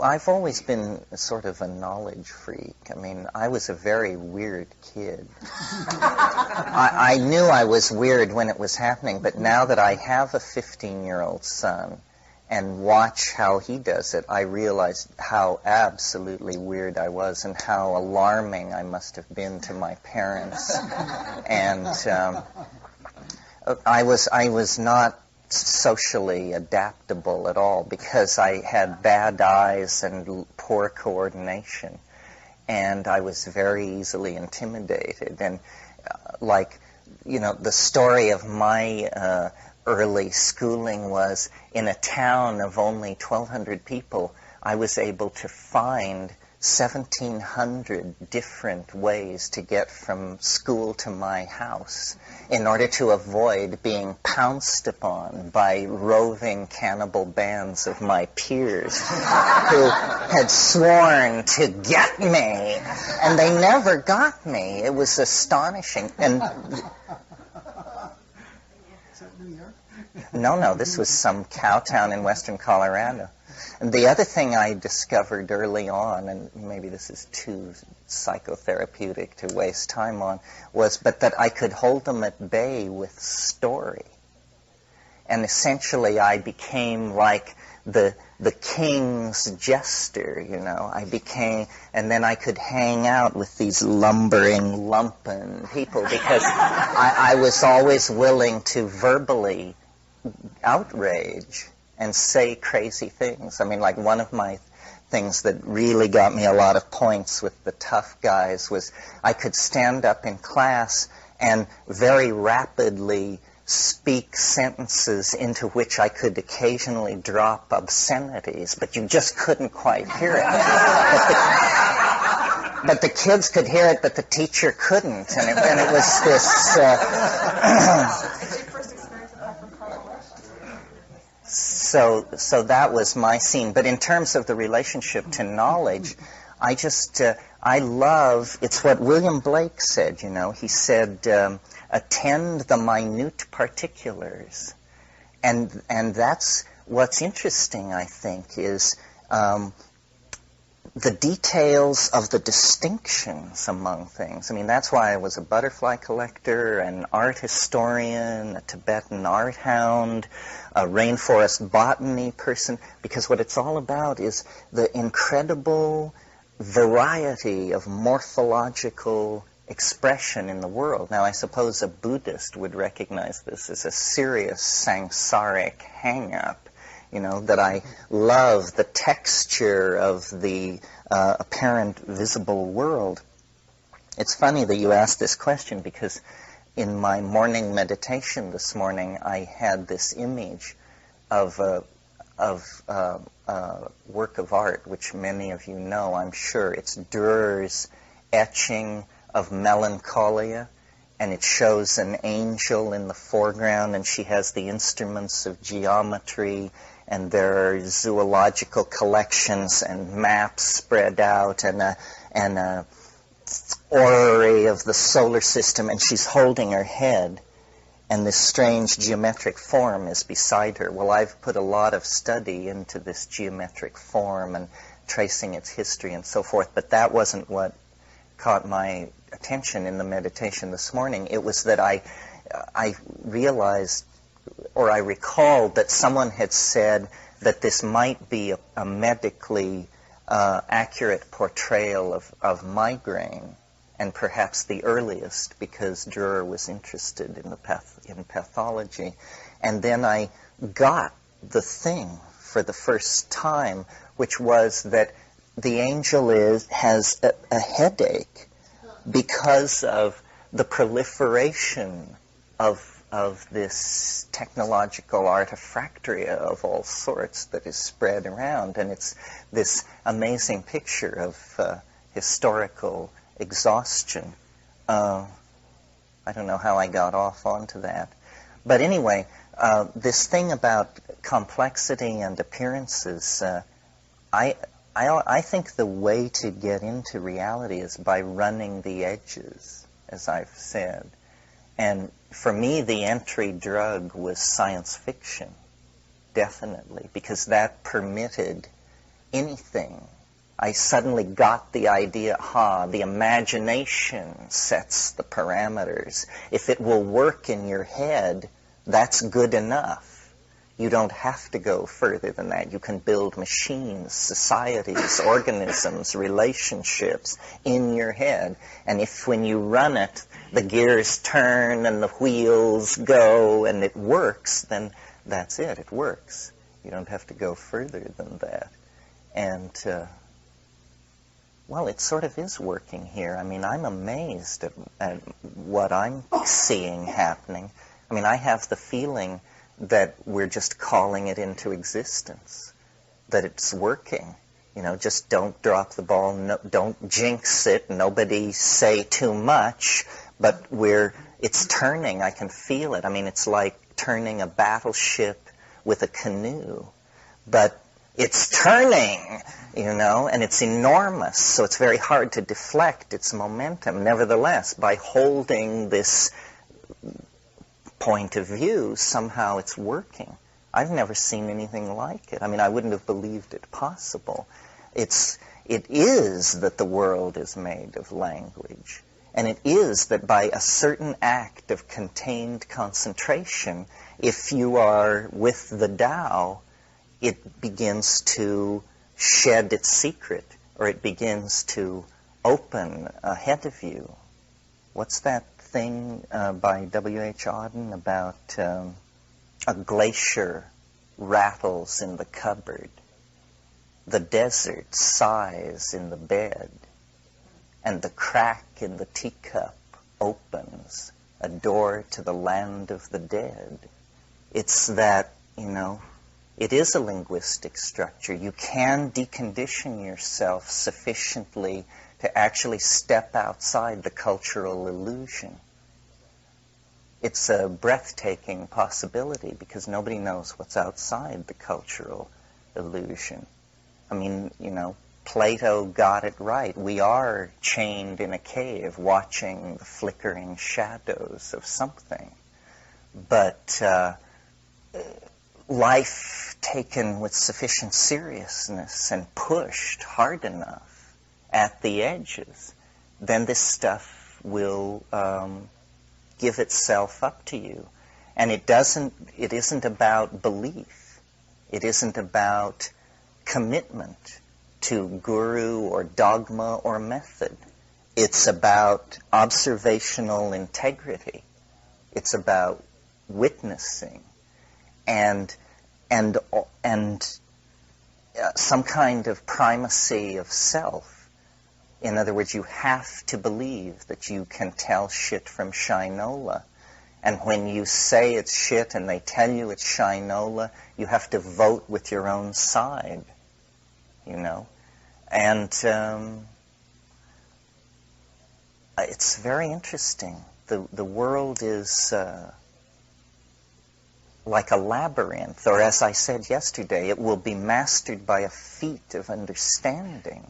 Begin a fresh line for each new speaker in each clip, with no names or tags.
I've always been sort of a knowledge freak. I mean, I was a very weird kid. I knew I was weird when it was happening, but now that I have a 15-year-old son and watch how he does it, I realized how absolutely weird I was and how alarming I must have been to my parents. And I was not socially adaptable at all because I had bad eyes and poor coordination, and I was very easily intimidated. And the story of my early schooling was in a town of only 1,200 people, I was able to find 1,700 different ways to get from school to my house in order to avoid being pounced upon by roving cannibal bands of my peers who had sworn to get me, and they never got me. It was astonishing. And No, this was some cow town in western Colorado. And the other thing I discovered early on, and maybe this is too psychotherapeutic to waste time on, was that I could hold them at bay with story. And essentially I became like the king's jester, I became, and then I could hang out with these lumbering, lumpen people because I was always willing to verbally outrage and say crazy things. I mean, like one of my things that really got me a lot of points with the tough guys was I could stand up in class and very rapidly speak sentences into which I could occasionally drop obscenities, but you just couldn't quite hear it. But the kids could hear it, but the teacher couldn't, and it was this... So that was my scene. But in terms of the relationship to knowledge, I love, it's what William Blake said, He said, attend the minute particulars. And that's what's interesting, I think, is the details of the distinctions among things. I mean, that's why I was a butterfly collector, an art historian, a Tibetan art hound, a rainforest botany person, because what it's all about is the incredible variety of morphological expression in the world. Now, I suppose a Buddhist would recognize this as a serious samsaric hang-up, that I love the texture of the apparent visible world. It's funny that you asked this question because in my morning meditation this morning, I had this image of a work of art, which many of you know, I'm sure. It's Dürer's etching of Melancholia, and it shows an angel in the foreground, and she has the instruments of geometry, and there are zoological collections and maps spread out, and a orrery of the solar system, and she's holding her head, and this strange geometric form is beside her. Well, I've put a lot of study into this geometric form and tracing its history and so forth, but that wasn't what caught my attention in the meditation this morning. It was that I realized, or I recalled, that someone had said that this might be a medically accurate portrayal of migraine, and perhaps the earliest, because Dürer was interested in pathology. And then I got the thing for the first time, which was that the angel has a headache because of the proliferation of this technological artifactoria of all sorts that is spread around. And it's this amazing picture of historical exhaustion. I don't know how I got off onto that. But anyway, this thing about complexity and appearances, I think the way to get into reality is by running the edges, as I've said. And for me, the entry drug was science fiction, definitely, because that permitted anything. I suddenly got the idea, the imagination sets the parameters. If it will work in your head, that's good enough. You don't have to go further than that. You can build machines, societies, organisms, relationships in your head. And if when you run it, the gears turn and the wheels go and it works, then that's it. It works. You don't have to go further than that. And, well, it sort of is working here. I mean, I'm amazed at what I'm seeing happening. I mean, I have the feeling that we're just calling it into existence, that it's working. You know, just don't drop the ball, no, don't jinx it, nobody say too much, but it's turning, I can feel it. I mean, it's like turning a battleship with a canoe, but it's turning, you know, and it's enormous, so it's very hard to deflect its momentum. Nevertheless, by holding this point of view, somehow it's working. I've never seen anything like it. I mean, I wouldn't have believed it possible. It is that the world is made of language. And it is that by a certain act of contained concentration, if you are with the Tao, it begins to shed its secret, or it begins to open ahead of you. What's that thing by W.H. Auden about a glacier rattles in the cupboard, the desert sighs in the bed, and the crack in the teacup opens, a door to the land of the dead. It's that, you know, it is a linguistic structure. You can decondition yourself sufficiently to actually step outside the cultural illusion. It's a breathtaking possibility because nobody knows what's outside the cultural illusion. I mean, you know, Plato got it right. We are chained in a cave watching the flickering shadows of something. But life taken with sufficient seriousness and pushed hard enough at the edges, then this stuff will give itself up to you. And it isn't about belief. It isn't about commitment to guru or dogma or method. It's about observational integrity. It's about witnessing and some kind of primacy of self. In other words, you have to believe that you can tell shit from shinola. And when you say it's shit and they tell you it's shinola, you have to vote with your own side, you know. And it's very interesting. The world is like a labyrinth, or as I said yesterday, it will be mastered by a feat of understanding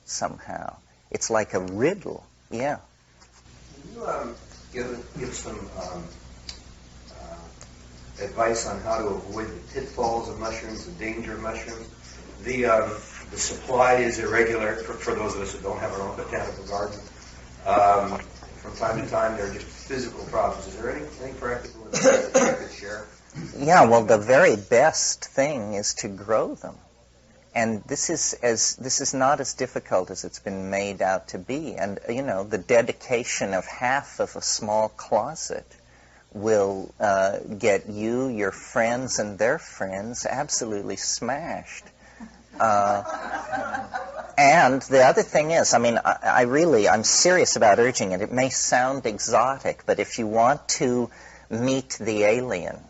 somehow. It's like a riddle. Yeah.
Can you give some advice on how to avoid the pitfalls of mushrooms, the danger of mushrooms? The supply is irregular for those of us that don't have our own botanical garden. From time to time, there are just physical problems. Is there anything practical that you could share?
Yeah, well, the very best thing is to grow them. And this is not as difficult as it's been made out to be. And, you know, the dedication of half of a small closet will get you, your friends, and their friends absolutely smashed. And the other thing is, I mean, I'm serious about urging it. It may sound exotic, but if you want to meet the alien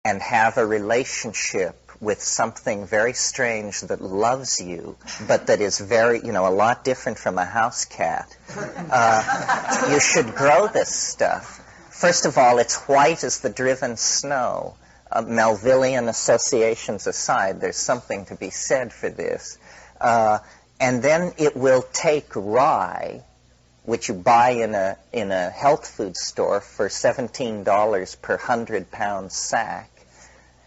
and have a relationship with something very strange that loves you, but that is very, you know, a lot different from a house cat, you should grow this stuff. First of all, it's white as the driven snow. Melvillian associations aside, there's something to be said for this. And then it will take rye, which you buy in a health food store for $17 per 100-pound sack,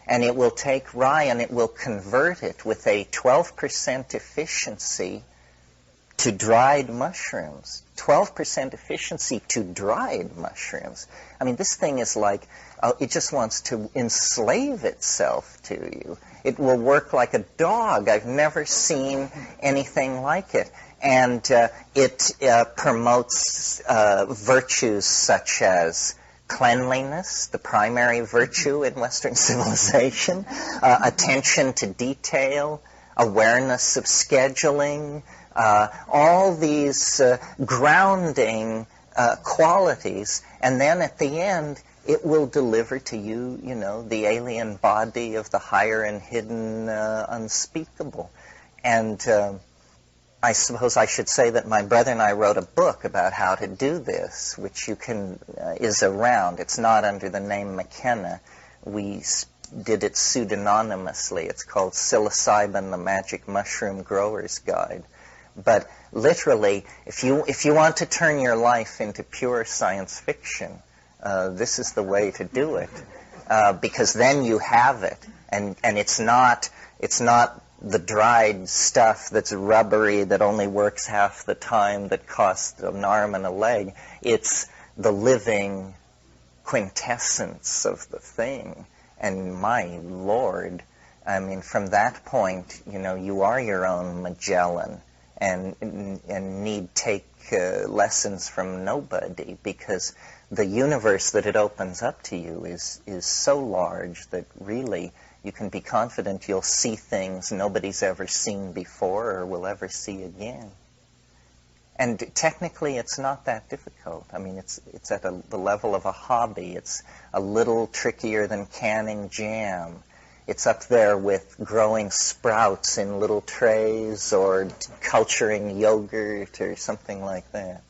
and it will take rye and it will convert it with a 12% efficiency to dried mushrooms. 12% efficiency to dried mushrooms. I mean, this thing is like, it just wants to enslave itself to you. It will work like a dog. I've never seen anything like it. And it promotes virtues such as cleanliness, the primary virtue in Western civilization, attention to detail, awareness of scheduling, all these grounding qualities, and then at the end it will deliver to you, you know, the alien body of the higher and hidden unspeakable. And I suppose I should say that my brother and I wrote a book about how to do this, which you can is around. It's not under the name Mckenna. We did it pseudonymously. It's called Psilocybin, the Magic Mushroom Grower's Guide. But literally, if you want to turn your life into pure science fiction, this is the way to do it, because then you have it, and it's not the dried stuff that's rubbery that only works half the time that costs an arm and a leg. It's the living quintessence of the thing. And my Lord, I mean, from that point, you know, you are your own Magellan, and need take lessons from nobody, because the universe that it opens up to you is so large that really you can be confident you'll see things nobody's ever seen before or will ever see again. And technically, it's not that difficult. I mean, it's at the level of a hobby. It's a little trickier than canning jam. It's up there with growing sprouts in little trays or culturing yogurt or something like that.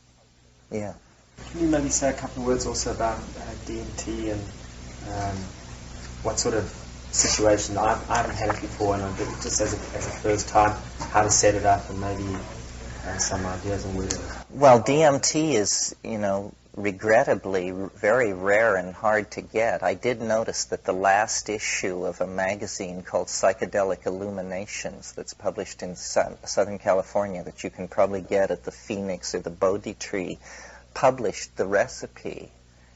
Yeah.
Can you maybe say a couple of words also about DMT and what sort of situation? I haven't had it before, and just as a first time, how to set it up and maybe some ideas on where to...
Well, DMT is, you know, regrettably very rare and hard to get. I did notice that the last issue of a magazine called Psychedelic Illuminations that's published in Southern California, that you can probably get at the Phoenix or the Bodhi Tree, published the recipe,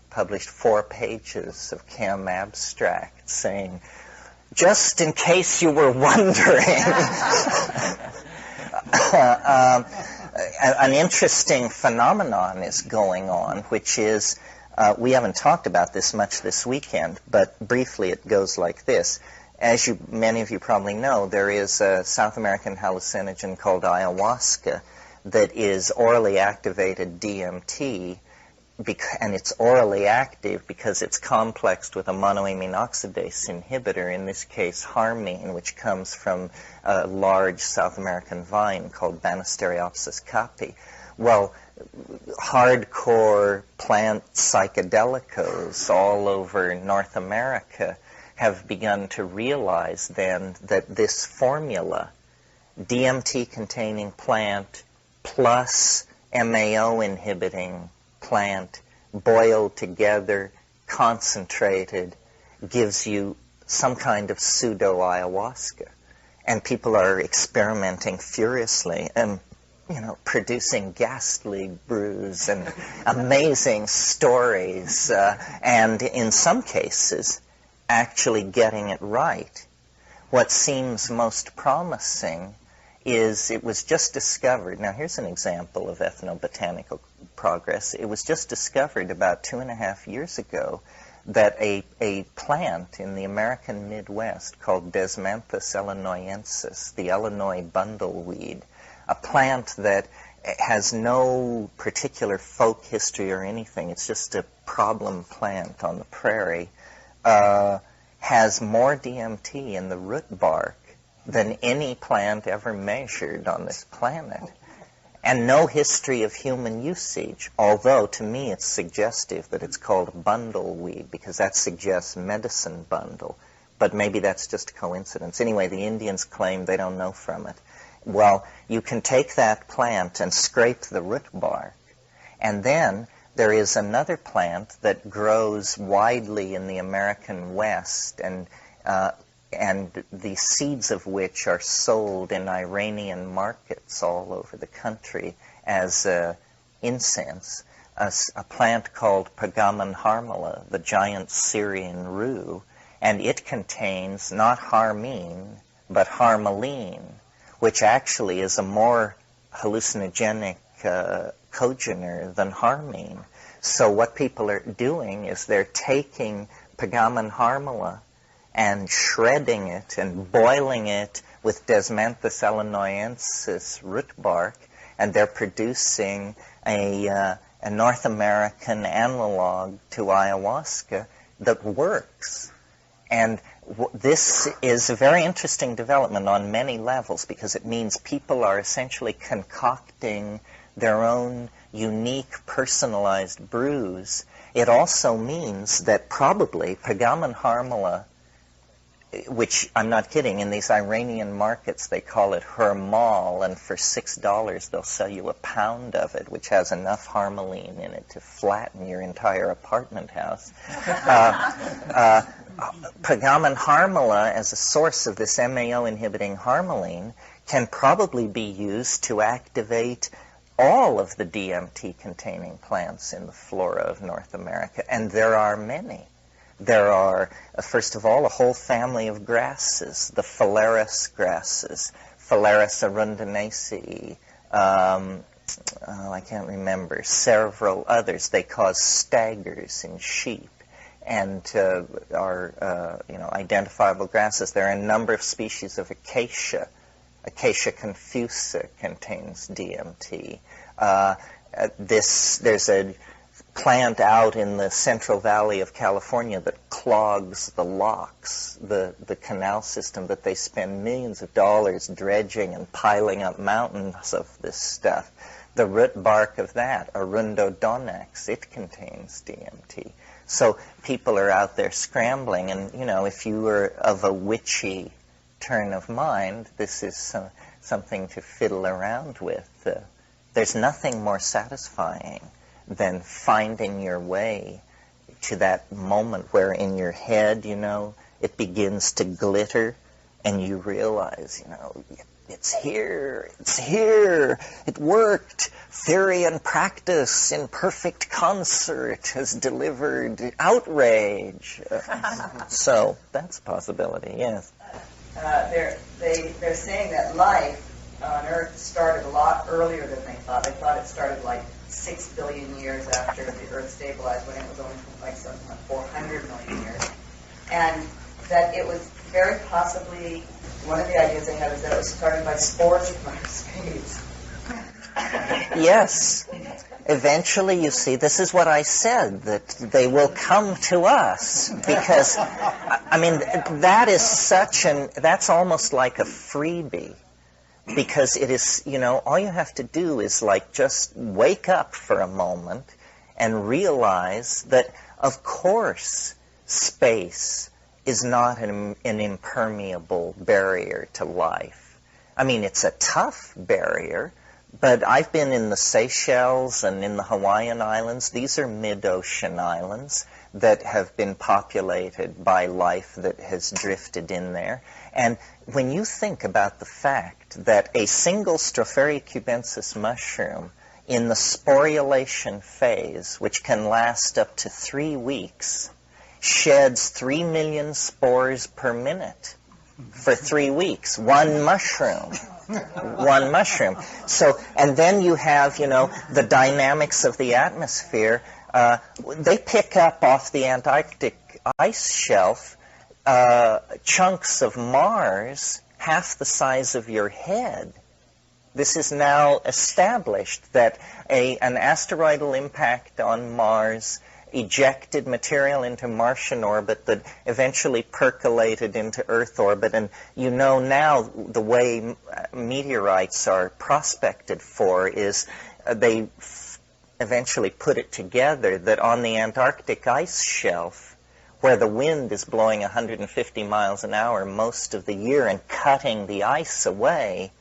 published 4 pages of chem abstract saying, just in case you were wondering. An interesting phenomenon is going on, which is, we haven't talked about this much this weekend, but briefly it goes like this. As many of you probably know, there is a South American hallucinogen called ayahuasca that is orally activated DMT, and it's orally active because it's complexed with a monoamine oxidase inhibitor, in this case harmine, which comes from a large South American vine called Banisteriopsis caapi. Well, hardcore plant psychedelicos all over North America have begun to realize then that this formula, DMT-containing plant plus MAO inhibiting plant, boiled together, concentrated, gives you some kind of pseudo-ayahuasca. And people are experimenting furiously and, you know, producing ghastly brews and amazing stories, and in some cases, actually getting it right. What seems most promising is it was just discovered. Now, here's an example of ethnobotanical progress. It was just discovered about 2.5 years ago that a plant in the American Midwest called Desmanthus illinoisensis, the Illinois bundleweed, a plant that has no particular folk history or anything, it's just a problem plant on the prairie, has more DMT in the root bark than any plant ever measured on this planet. And no history of human usage, although to me it's suggestive that it's called bundleweed, because that suggests medicine bundle. But maybe that's just a coincidence. Anyway, the Indians claim they don't know from it. Well, you can take that plant and scrape the root bark, and then there is another plant that grows widely in the American West, and and the seeds of which are sold in Iranian markets all over the country as incense. A plant called Pagaman harmala, the giant Syrian rue, and it contains not harmine, but harmaline, which actually is a more hallucinogenic cogener than harmine. So what people are doing is they're taking Pagaman harmala and shredding it and boiling it with Desmanthus illinoensis root bark, and they're producing a North American analog to ayahuasca that works. And this is a very interesting development on many levels, because it means people are essentially concocting their own unique, personalized brews. It also means that probably Pagaman harmala, which I'm not kidding, in these Iranian markets they call it hermal, and for $6 they'll sell you a pound of it, which has enough harmaline in it to flatten your entire apartment house. Pagaman harmala, as a source of this MAO inhibiting harmaline, can probably be used to activate all of the DMT containing plants in the flora of North America, and there are many. There are, first of all, a whole family of grasses, the phalaris grasses, Phalaris arundinacea, I can't remember, several others. They cause staggers in sheep and are identifiable grasses. There are a number of species of acacia. Acacia confusa contains DMT. There's a plant out in the Central Valley of California that clogs the locks, the canal system, that they spend millions of dollars dredging and piling up mountains of this stuff. The root bark of that, Arundodonax, it contains DMT. So people are out there scrambling, and if you were of a witchy turn of mind, this is something to fiddle around with. There's nothing more satisfying than finding your way to that moment where in your head, it begins to glitter, and you realize, it's here, it worked. Theory and practice in perfect concert has delivered outrage. So that's a possibility, yes.
They're saying that life on Earth started a lot earlier than they thought. They thought it started like 6 billion years after the Earth stabilized, when it was only like something like 400 million years. And that it was very possibly, one of the ideas they had is that it was started by spores from outer space.
Yes. Eventually, you see, this is what I said, that they will come to us, because, that's almost like a freebie, because it is, all you have to do is just wake up for a moment and realize that, of course, space is not an impermeable barrier to life. It's a tough barrier, but I've been in the Seychelles and in the Hawaiian Islands. These are mid-ocean islands that have been populated by life that has drifted in there. And when you think about the fact that a single Stropharia cubensis mushroom in the sporulation phase, which can last up to 3 weeks, sheds 3 million spores per minute for 3 weeks. One mushroom. So, and then you have, the dynamics of the atmosphere. They pick up off the Antarctic ice shelf chunks of Mars half the size of your head. This is now established that an asteroidal impact on Mars ejected material into Martian orbit that eventually percolated into Earth orbit. And now the way meteorites are prospected for is they eventually put it together that on the Antarctic ice shelf, where the wind is blowing 150 miles an hour most of the year and cutting the ice away,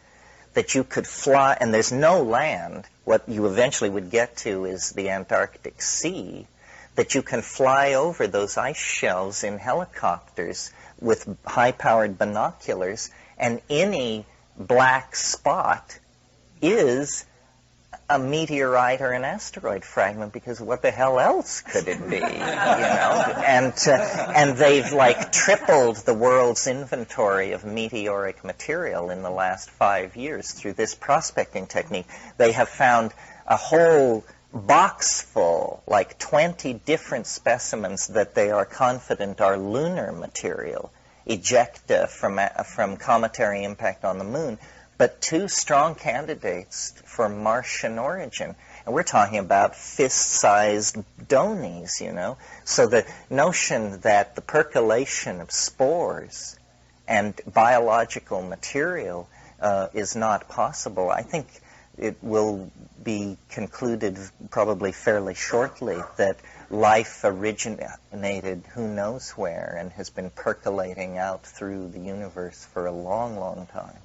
that you could fly, and there's no land. What you eventually would get to is the Antarctic Sea, that you can fly over those ice shelves in helicopters with high-powered binoculars, and any black spot is a meteorite or an asteroid fragment, because what the hell else could it be, And they've like tripled the world's inventory of meteoric material in the last 5 years through this prospecting technique. They have found a whole box full, like 20 different specimens that they are confident are lunar material, ejecta from cometary impact on the moon, but 2 strong candidates for Martian origin. And we're talking about fist-sized donies, So the notion that the percolation of spores and biological material is not possible, I think it will be concluded probably fairly shortly that life originated who knows where and has been percolating out through the universe for a long, long time.